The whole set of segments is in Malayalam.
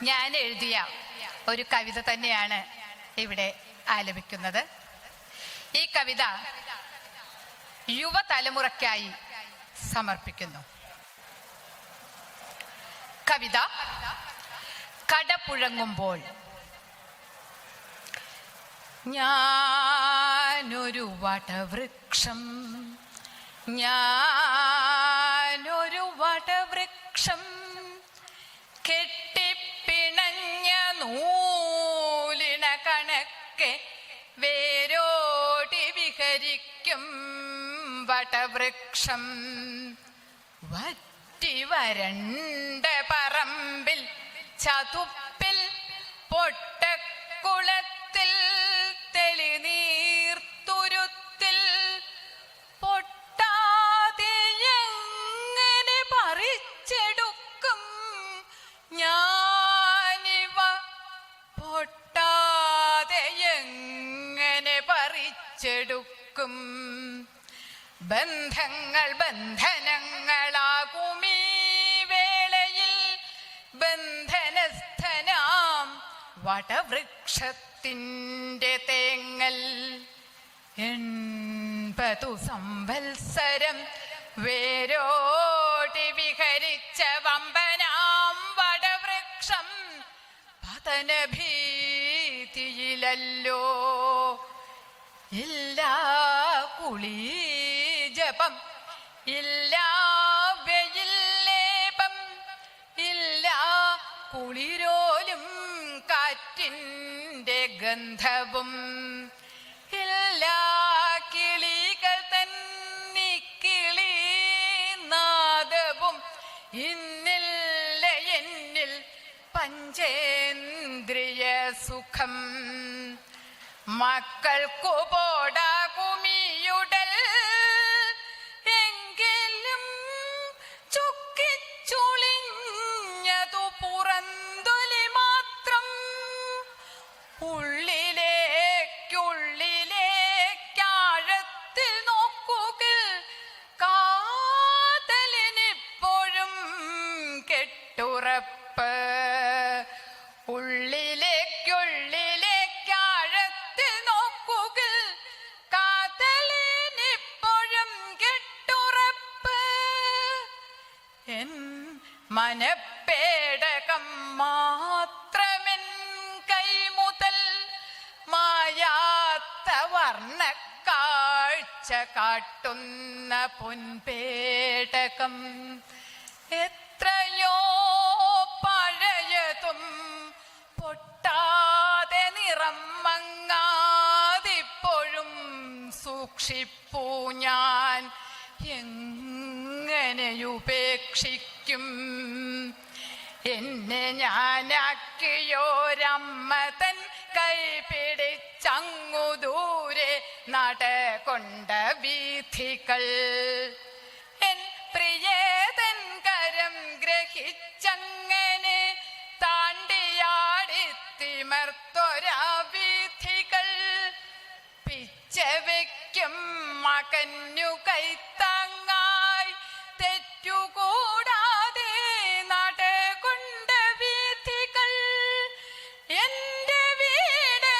ഞാൻ എഴുതിയ ഒരു കവിത തന്നെയാണ് ഇവിടെ ആലപിക്കുന്നത്. ഈ കവിത യുവതലമുറയ്ക്കായി സമർപ്പിക്കുന്നു. കവിത കടപുഴങ്ങുമ്പോൾ. ഞാനൊരു വടവൃക്ഷം, ഞാനൊരു വടവൃക്ഷം, കെട്ടിപ്പിണഞ്ഞ നൂലിണ കണക്കെ വേരോടി വിഹരിക്കും വടവൃക്ഷം. വറ്റി വരണ്ട പറമ്പിൽ, ചതുപ്പിൽ, പൊട്ടക്കുളത്തിൽ, തെളിനീർത്തുരുത്തിൽ പൊട്ടാതെ എങ്ങനെ പറിച്ചെടുക്കും ഞാനിവ, പൊട്ടാതെ എങ്ങനെ പറിച്ചെടുക്കും. ബന്ധങ്ങൾ ബന്ധനങ്ങളാകുമീ വേളയിൽ, ബന്ധനസ്ഥനാം വടവൃക്ഷത്തിൻ്റെ തേങ്ങൽ. 80 സംവത്സരം വേരോടി വിഹരിച്ച വമ്പനാം വടവൃക്ഷം പതനഭീതിയിലല്ലോ. ഇല്ലാ കുളീജപം, ഇല്ലാ വെയില്ലേപം, ഇല്ലാ കുളിരോലും കാറ്റിൻ്റെ ഗന്ധവും, ഇല്ലാ കിളികൾ തന്നിക്കിളി നാദവും, ഇന്നില്ല എന്നിൽ പഞ്ചേന്ദ്രിയ സുഖം. മക്കൾക്കു പോടാകുമിയുടൽ, എങ്കിലും ചുക്കിച്ചുളിഞ്ഞതു പുറന്തൊലി മാത്രം. ഉള്ളിലേക്കുള്ളിലേക്കാഴത്തിൽ നോക്കുകിൽ, കാതലിനിപ്പോഴും കെട്ടുറപ്പ്. ഉള്ളിലേക്കുള്ളിലേക്കാഴത്തിൽ നോക്കുകിൽ, കാതലിനിപ്പോഴും കെട്ടുറപ്പ്. എൻ മനപ്പേടകം മാത്രമെൻ കൈമുതൽ മായാത്ത വർണ്ണക്കാഴ്ച കാട്ടുന്ന പൊൻപേടകം. എത്രയോ പഴയതും പൊട്ടാതെ നിറം മങ്ങാതിപ്പോഴും സൂക്ഷിപ്പൂ ഞാൻ, എങ്ങനെയുപേക്ഷിക്കും. എന്നെ ഞാനാക്കിയോരമ്മ തൻ കൈ പിടിച്ചങ്ങു ദൂരെ നടകൊണ്ട വീഥികൾ. എൻ പ്രിയതൻ കരം ഗ്രഹിച്ചങ്ങനെ താണ്ടിയാടിത്തിമർത്തൊരാ വീഥികൾ. പിച്ചവയ്ക്കും മകഞ്ഞു കൈത്താങ്ങായി തെറ്റുകൂടാതെ നടകൊണ്ട വീഥികൾ. എന്റെ വീട്,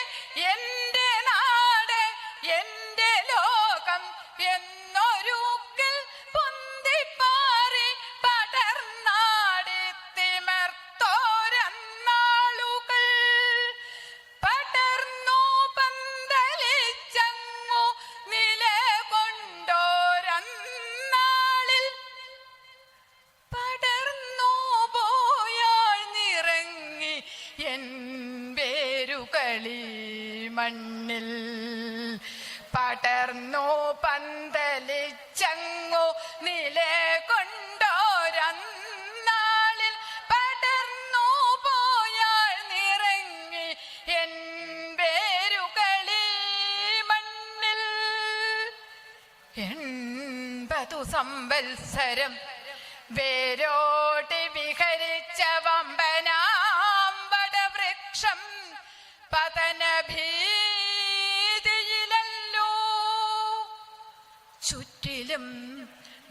എന്റെ നാട്, എന്റെ ലോകം എന്നൊരുക്കൽ പൊന്തിപ്പാറി പടർന്നാടി തിമർത്തോരന്നാളുകൾ. പടർന്നു പന്തലിച്ചങ്ങു നിലകൊണ്ടോരന്നാളിൽ, പടർന്നു പോയാൾ നിറങ്ങി എൻ വേരുകളീ മണ്ണിൽ. പടർന്നു പന്തലിച്ചങ്ങു നിലകൊണ്ടോരന്നാളിൽ, പടർന്നു പോയാൾ നിറങ്ങി എൻ വേരുകളീ മണ്ണിൽ. 80 സംവത്സരം വേരോടി വിഹരിച്ച വമ്പനാം വടവൃക്ഷം പതനഭീതിയിലല്ലോ. ചുറ്റിലും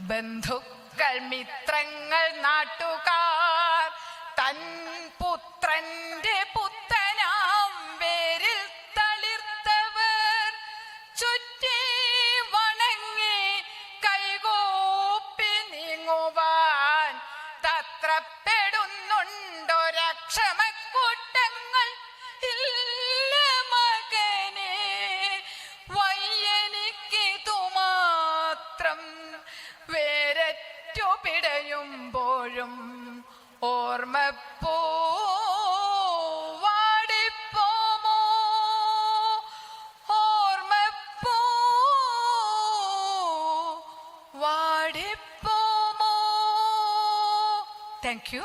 ബന്ധുക്കൾ, മിത്രങ്ങൾ, നാട്ടുകാർ തൻ പുത്രന്റെ പുത്തനാം പേരിൽ തളിർത്തവർ ചുറ്റി വണങ്ങി കൈകൂപ്പി നീങ്ങുവാൻ തത്രപ്പെടുന്നുണ്ടൊരക്ഷമക്കൂട്ടങ്ങൾ. ഇല്ല മകനെ, വയ്യനിക്കിതു മാത്രം വേരറ്റു പിടയുമ്പോഴും ഓർമ്മപ്പൂ വാടിപ്പോമോ, ഓർമ്മപ്പൂ വാടിപ്പോമോ. Thank you.